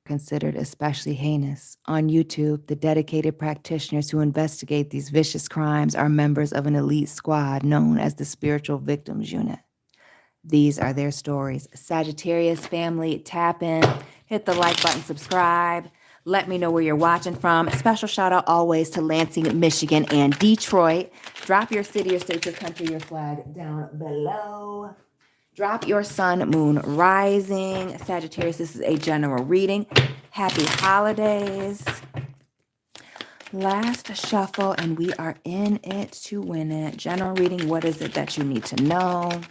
considered especially heinous. On YouTube, the dedicated practitioners who investigate these vicious crimes are members of an elite squad known as the Spiritual Victims Unit. These are their stories. Sagittarius family, tap in, hit the like button, subscribe. Let me know where you're watching from. Special shout out always to Lansing, Michigan, and Detroit. Drop your city, your state, your country, your flag down below. Drop your sun, moon, rising. Sagittarius, this is a general reading. Happy holidays. Last shuffle, and we are in it to win it. General reading, what is it that you need to know?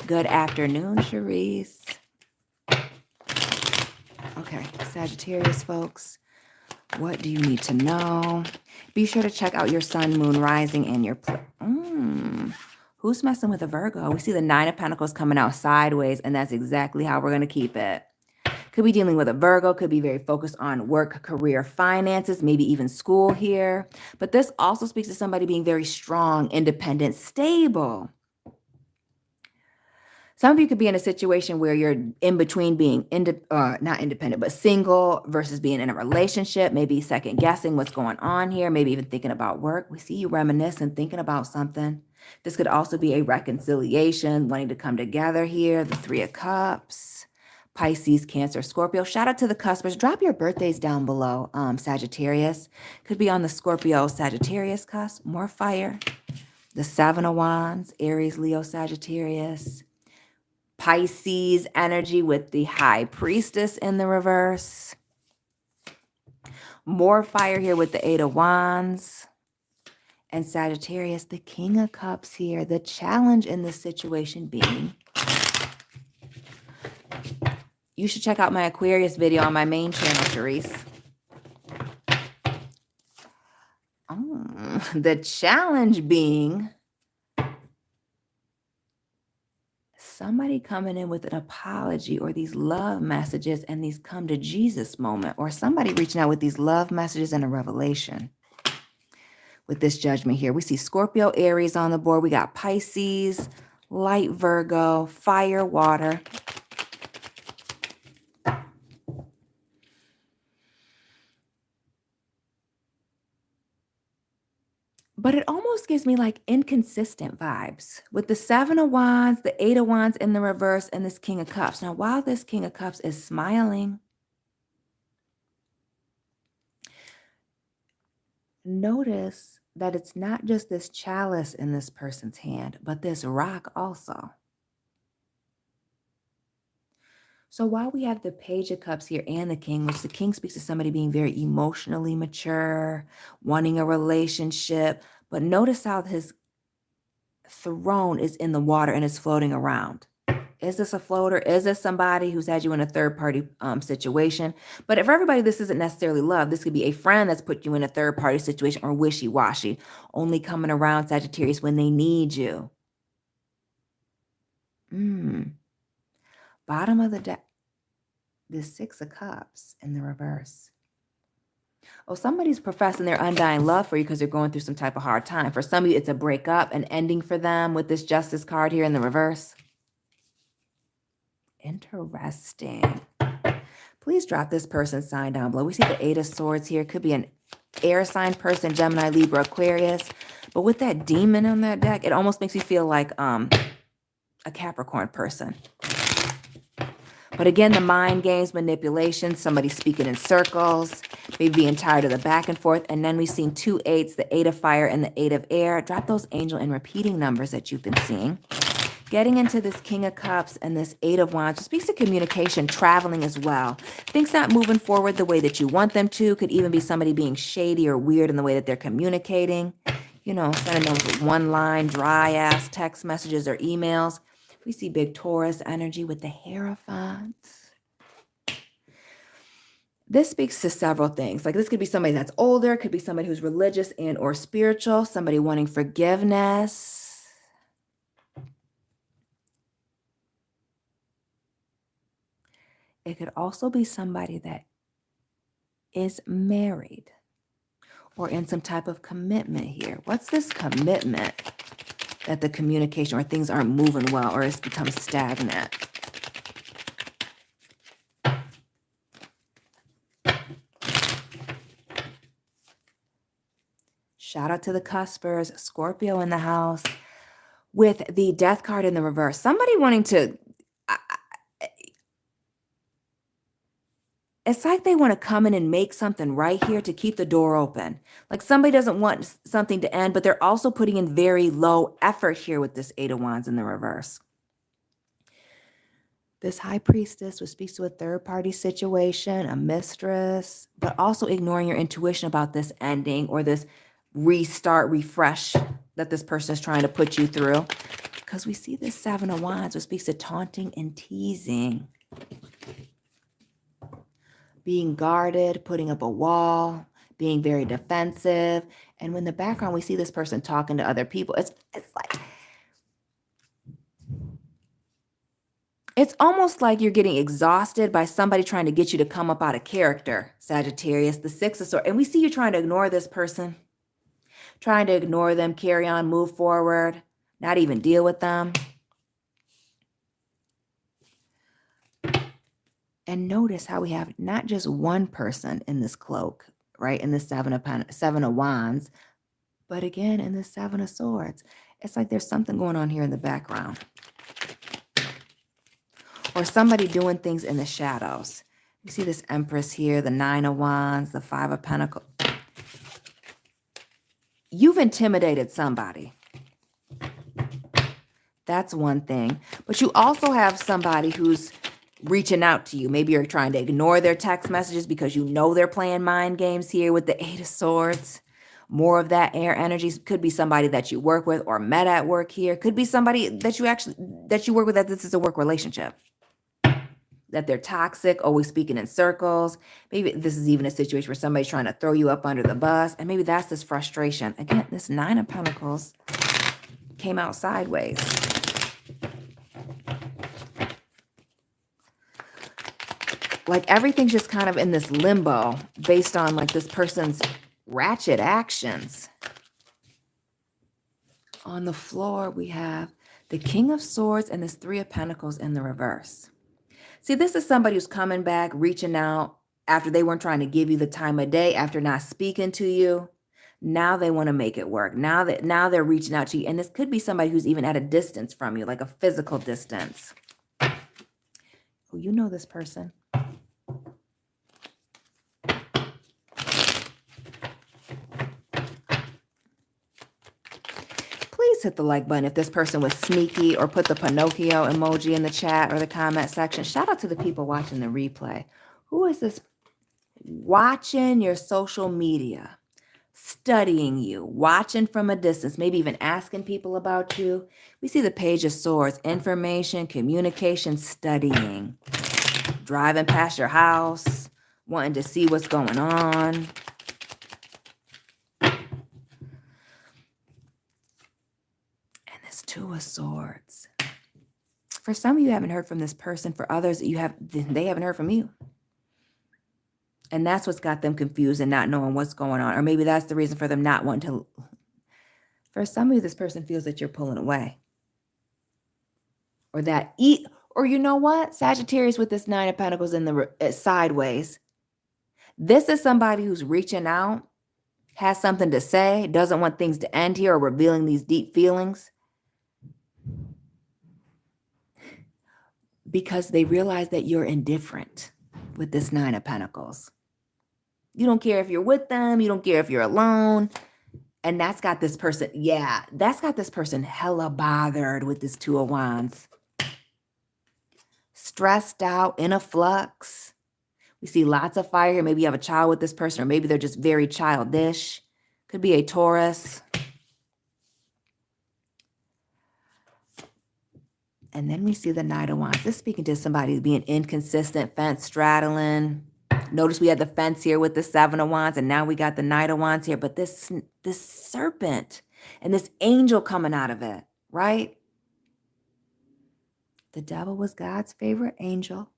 Good afternoon, Charisse. Okay, Sagittarius folks, what do you need to know? Be sure to check out your sun, moon, rising, and your... Who's messing with a Virgo? We see the Nine of Pentacles coming out sideways, and that's exactly how we're going to keep it. Could be dealing with a Virgo, could be very focused on work, career, finances, maybe even school here. But this also speaks to somebody being very strong, independent, stable. Some of you could be in a situation where you're in between being not independent, but single versus being in a relationship, maybe second guessing what's going on here, maybe even thinking about work. We see you reminiscing, thinking about something. This could also be a reconciliation, wanting to come together here. The Three of Cups, Pisces, Cancer, Scorpio. Shout out to the cuspers. Drop your birthdays down below, Sagittarius. Could be on the Scorpio, Sagittarius cusp. More fire. The Seven of Wands, Aries, Leo, Sagittarius. Pisces energy with the High Priestess in the reverse. More fire here with the Eight of Wands. And Sagittarius, the King of Cups here. The challenge in this situation being, you should check out my Aquarius video on my main channel, Charisse. The challenge being somebody coming in with an apology or these love messages and these come to Jesus moment, or somebody reaching out with these love messages and a revelation. With this judgment here, we see Scorpio, Aries on the board. We got Pisces, light Virgo, fire, water. But it almost gives me like inconsistent vibes with the Seven of Wands, the Eight of Wands in the reverse, and this King of Cups. Now, while this King of Cups is smiling, notice that it's not just this chalice in this person's hand, but this rock also. So while we have the Page of Cups here and the King, which the King speaks to somebody being very emotionally mature, wanting a relationship, but notice how his throne is in the water and is floating around. Is this a floater? Is this somebody who's had you in a third-party situation? But for everybody, this isn't necessarily love. This could be a friend that's put you in a third-party situation, or wishy-washy, only coming around, Sagittarius, when they need you. Bottom of the deck, the Six of Cups in the reverse. Oh, somebody's professing their undying love for you because they're going through some type of hard time. For some of you, it's a breakup, an ending for them with this Justice card here in the reverse. Interesting. Please drop this person's sign down below. We see the Eight of Swords here. Could be an air sign person, Gemini, Libra, Aquarius. But with that demon on that deck, it almost makes you feel like a Capricorn person. But again, the mind games, manipulation, somebody speaking in circles, maybe being tired of the back and forth. And then we've seen two eights, the Eight of Fire and the Eight of Air. Drop those angel and repeating numbers that you've been seeing. Getting into this King of Cups and this Eight of Wands speaks to communication, traveling as well. Things not moving forward the way that you want them to. Could even be somebody being shady or weird in the way that they're communicating. You know, sending them with one line, dry ass text messages or emails. We see big Taurus energy with the Hierophant. This speaks to several things. Like this could be somebody that's older, could be somebody who's religious and or spiritual, somebody wanting forgiveness. It could also be somebody that is married or in some type of commitment here. What's this commitment that the communication or things aren't moving well or it's become stagnant? Shout out to the cuspers, Scorpio in the house. With the death card in the reverse, somebody wanting to, it's like they want to come in and make something right here to keep the door open. Like somebody doesn't want something to end, but they're also putting in very low effort here with this Eight of Wands in the reverse. This high priestess, which speaks to a third-party situation, a mistress, but also ignoring your intuition about this ending or this restart, refresh that this person is trying to put you through. Because we see this Seven of Wands, which speaks to taunting and teasing. Being guarded, putting up a wall, being very defensive. And when in the background, we see this person talking to other people. It's like, it's almost like you're getting exhausted by somebody trying to get you to come up out of character, Sagittarius, the Six of Swords. And we see you trying to ignore this person, trying to ignore them, carry on, move forward, not even deal with them. And notice how we have not just one person in this cloak, right, in the Seven of Wands, but again, in the Seven of Swords. It's like there's something going on here in the background. Or somebody doing things in the shadows. You see this Empress here, the Nine of Wands, the Five of Pentacles. You've intimidated somebody. That's one thing. But you also have somebody who's reaching out to you. Maybe you're trying to ignore their text messages because you know they're playing mind games here with the Eight of Swords. More of that air energy. Could be somebody that you work with or met at work here. Could be somebody that you work with, that this is a work relationship. That they're toxic, always speaking in circles. Maybe this is even a situation where somebody's trying to throw you up under the bus. And maybe that's this frustration. Again, this Nine of Pentacles came out sideways. Like everything's just kind of in this limbo based on like this person's ratchet actions. On the floor, we have the King of Swords and this Three of Pentacles in the reverse. See, this is somebody who's coming back, reaching out after they weren't trying to give you the time of day, after not speaking to you. Now they want to make it work. Now they're reaching out to you. And this could be somebody who's even at a distance from you, like a physical distance. Oh, you know this person. Please hit the like button if this person was sneaky, or put the Pinocchio emoji in the chat or the comment section. Shout out to the people watching the replay. Who is this watching your social media, studying you, watching from a distance, maybe even asking people about you? We see the Page of Swords, information, communication, studying, driving past your house, wanting to see what's going on. Two of Swords. For some of you, haven't heard from this person. For others, they haven't heard from you. And that's what's got them confused and not knowing what's going on. Or maybe that's the reason for them not wanting to. For some of you, this person feels that you're pulling away. Or or you know what? Sagittarius with this Nine of Pentacles in the sideways. This is somebody who's reaching out, has something to say, doesn't want things to end here, or revealing these deep feelings. Because they realize that you're indifferent with this Nine of Pentacles. You don't care if you're with them. You don't care if you're alone. And that's got this person, hella bothered with this Two of Wands. Stressed out, in a flux. We see lots of fire here. Maybe you have a child with this person, or maybe they're just very childish. Could be a Taurus. And then we see the Knight of Wands. This is speaking to somebody being inconsistent, fence straddling. Notice we had the fence here with the Seven of Wands, and now we got the Knight of Wands here. But this serpent and this angel coming out of it, right? The devil was God's favorite angel,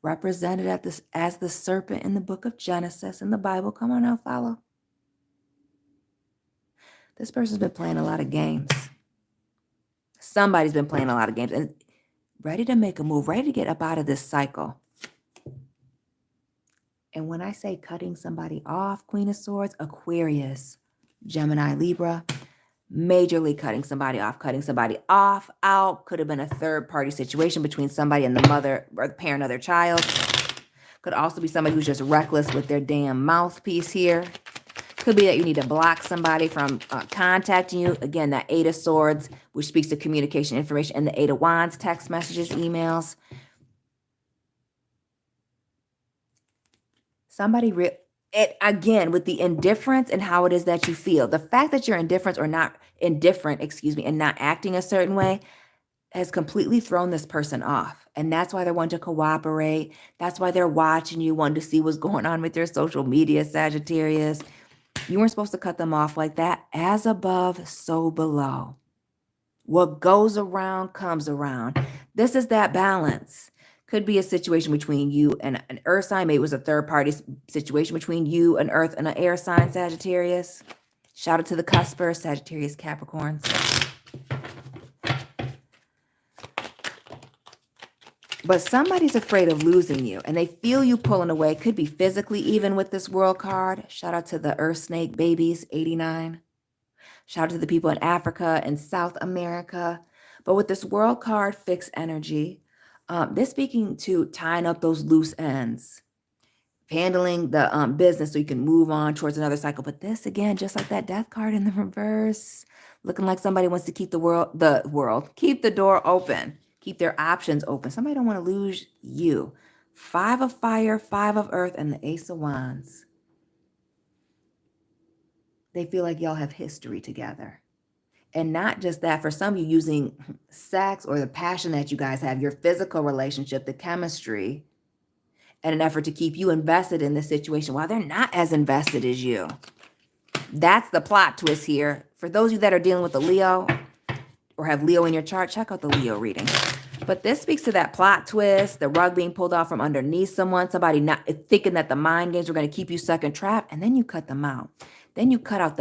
represented as the serpent in the book of Genesis in the Bible. Come on now, follow. This person's been playing a lot of games. Somebody's been playing a lot of games and ready to make a move, ready to get up out of this cycle. And when I say cutting somebody off, Queen of Swords, Aquarius, Gemini, Libra, majorly cutting somebody off, out. Could have been a third party situation between somebody and the mother or the parent of their child. Could also be somebody who's just reckless with their damn mouthpiece here. Could be that you need to block somebody from contacting you. Again, that Eight of Swords, which speaks to communication information, and the Eight of Wands, text messages, emails. Somebody it again with the indifference and how it is that you feel. The fact that you're indifferent or not indifferent, and not acting a certain way has completely thrown this person off. And that's why they're wanting to cooperate. That's why they're watching you, wanting to see what's going on with your social media, Sagittarius. You weren't supposed to cut them off like that. As above, so below. What goes around comes around. This is that balance. Could be a situation between you and an earth sign. Maybe it was a third party situation between you, an earth, and an air sign, Sagittarius. Shout out to the cuspers, Sagittarius, Capricorns. But somebody's afraid of losing you, and they feel you pulling away. Could be physically, even with this world card. Shout out to the earth snake babies, 89. Shout out to the people in Africa and South America. But with this world card, fixed energy, they're speaking to tying up those loose ends, handling the business so you can move on towards another cycle. But this, again, just like that death card in the reverse, looking like somebody wants to keep keep the door open, keep their options open. Somebody don't want to lose you. 5 of fire, 5 of earth, and the Ace of Wands. They feel like y'all have history together. And not just that, for some of you, using sex or the passion that you guys have, your physical relationship, the chemistry, in an effort to keep you invested in this situation while they're not as invested as you. That's the plot twist here. For those of you that are dealing with a Leo or have Leo in your chart, check out the Leo reading. But this speaks to that plot twist, the rug being pulled off from underneath someone, somebody not thinking that the mind games were going to keep you stuck and trapped, and then you cut them out. Then you cut out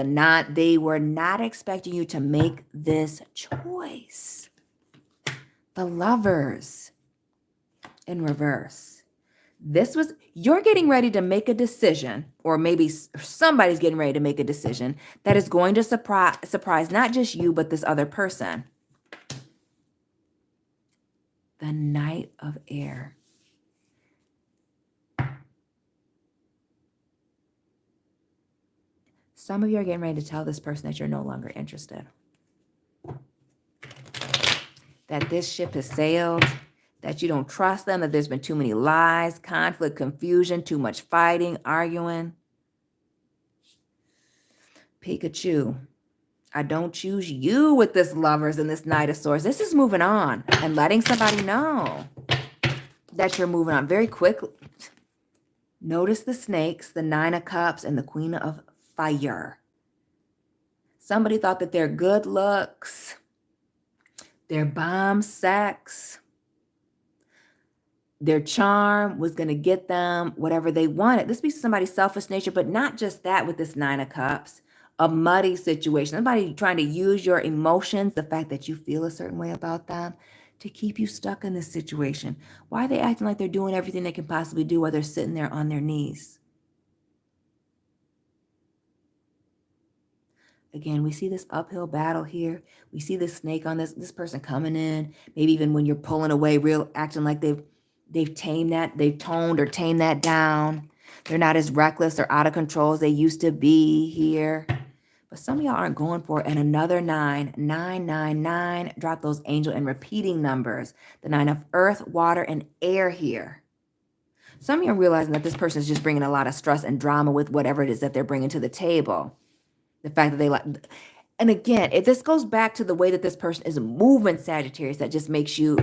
they were not expecting you to make this choice. The Lovers in reverse. You're getting ready to make a decision, or maybe somebody's getting ready to make a decision that is going to surprise not just you, but this other person. The Knight of Air. Some of you are getting ready to tell this person that you're no longer interested. That this ship has sailed, that you don't trust them, that there's been too many lies, conflict, confusion, too much fighting, arguing. Pikachu. I don't choose you with this Lovers and this Knight of Swords. This is moving on and letting somebody know that you're moving on very quickly. Notice the snakes, the 9 of Cups, and the Queen of Fire. Somebody thought that their good looks, their bomb sex, their charm was going to get them whatever they wanted. This speaks to somebody's selfish nature, but not just that with this 9 of Cups. A muddy situation. Somebody trying to use your emotions, the fact that you feel a certain way about them, to keep you stuck in this situation. Why are they acting like they're doing everything they can possibly do while they're sitting there on their knees? Again, we see this uphill battle here. We see this snake on this person coming in. Maybe even when you're pulling away, acting like they've toned or tamed that down. They're not as reckless or out of control as they used to be here. But some of y'all aren't going for it. And another 9, 9, 9, 9. Drop those angel and repeating numbers. The 9 of earth, water, and air here. Some of you are realizing that this person is just bringing a lot of stress and drama with whatever it is that they're bringing to the table. The fact that they like, and again, if this goes back to the way that this person is moving, Sagittarius, that just makes you,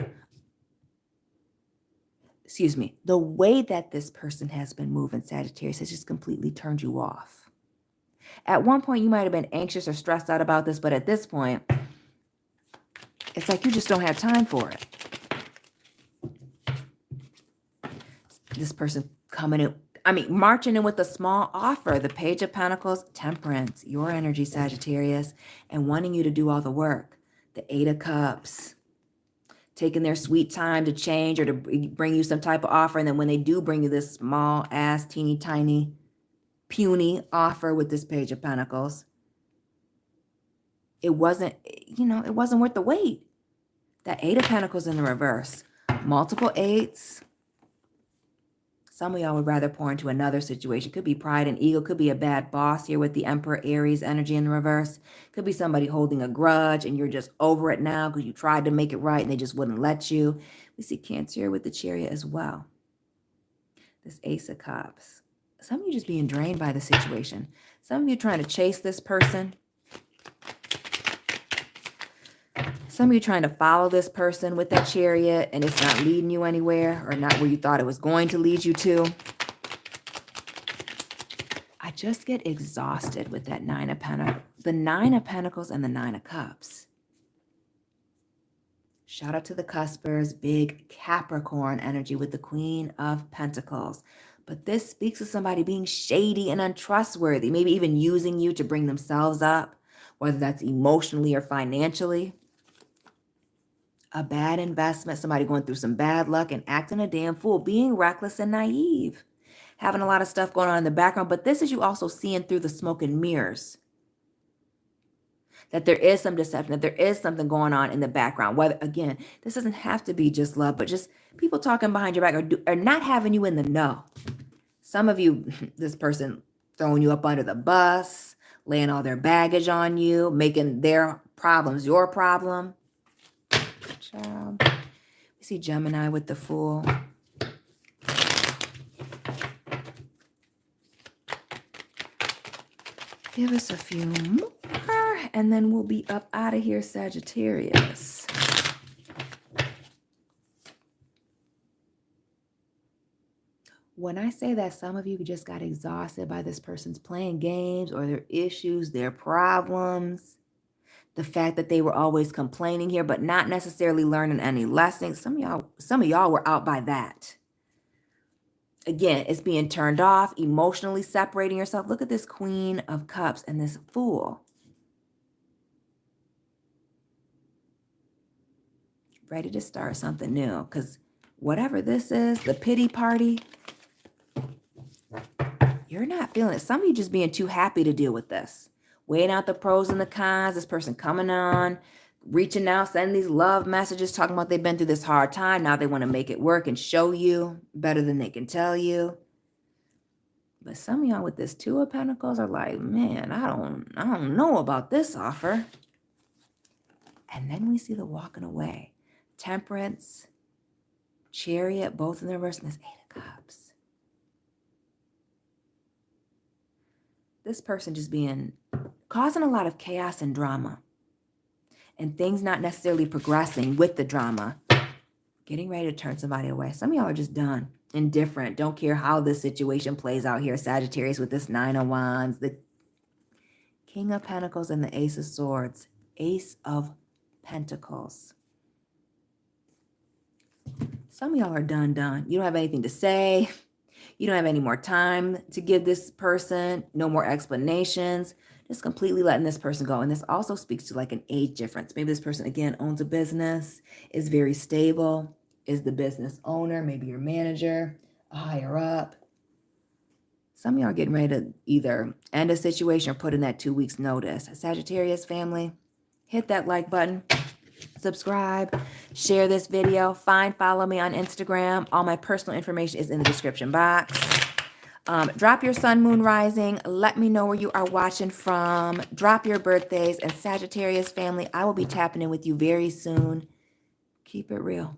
the way that this person has been moving, Sagittarius, has just completely turned you off. At one point, you might have been anxious or stressed out about this, but at this point, it's like you just don't have time for it. This person marching in with a small offer, the Page of Pentacles, Temperance, your energy, Sagittarius, and wanting you to do all the work. The 8 of Cups, taking their sweet time to change or to bring you some type of offer. And then when they do bring you this small ass, teeny tiny, puny offer with this Page of Pentacles, it wasn't, it wasn't worth the wait. That Eight of Pentacles in the reverse. Multiple eights. Some of y'all would rather pour into another situation. Could be pride and ego. Could be a bad boss here with the Emperor Aries energy in the reverse. Could be somebody holding a grudge and you're just over it now because you tried to make it right and they just wouldn't let you. We see Cancer here with the Chariot as well. This Ace of Cups. Some of you just being drained by the situation. Some of you trying to chase this person. Some of you trying to follow this person with that Chariot and it's not leading you anywhere or not where you thought it was going to lead you to. I just get exhausted with that Nine of Pentacles, the Nine of Pentacles and the Nine of Cups. Shout out to the Cuspers, big Capricorn energy with the Queen of Pentacles. But this speaks of somebody being shady and untrustworthy, maybe even using you to bring themselves up, whether that's emotionally or financially. A bad investment, somebody going through some bad luck and acting a damn fool, being reckless and naive, having a lot of stuff going on in the background. But this is you also seeing through the smoke and mirrors that there is some deception, that there is something going on in the background. Whether, again, this doesn't have to be just love, but just people talking behind your back or not having you in the know. Some of you, this person throwing you up under the bus, laying all their baggage on you, making their problems your problem. Child. We see Gemini with the Fool. Give us a few more and then we'll be up out of here, Sagittarius. When I say that some of you just got exhausted by this person's playing games or their issues, their problems, the fact that they were always complaining here, but not necessarily learning any lessons. Some of y'all were out by that. Again, it's being turned off, emotionally separating yourself. Look at this Queen of Cups and this Fool. Ready to start something new. Because whatever this is, the pity party, you're not feeling it. Some of you just being too happy to deal with this. Weighing out the pros and the cons, this person coming on, reaching out, sending these love messages, talking about they've been through this hard time. Now they want to make it work and show you better than they can tell you. But some of y'all with this Two of Pentacles are like, man, I don't know about this offer. And then we see the walking away. Temperance, Chariot, both in the reverse, and this Eight of Cups. This person just causing a lot of chaos and drama and things not necessarily progressing with the drama, getting ready to turn somebody away. Some of y'all are just done, indifferent, don't care how this situation plays out here, Sagittarius, with this Nine of Wands, the King of Pentacles and the Ace of Swords, Ace of Pentacles. Some of y'all are done. You don't have anything to say. You don't have any more time to give this person, no more explanations, just completely letting this person go. And this also speaks to like an age difference. Maybe this person, again, owns a business, is very stable, is the business owner, maybe your manager, a higher up. Some of y'all are getting ready to either end a situation or put in that 2 weeks notice. Sagittarius family, hit that like button. Subscribe, share this video, follow me on Instagram. All my personal information is in the description box. Drop your sun, moon, rising. Let me know where you are watching from. Drop your birthdays. And Sagittarius family, I will be tapping in with you very soon. Keep it real.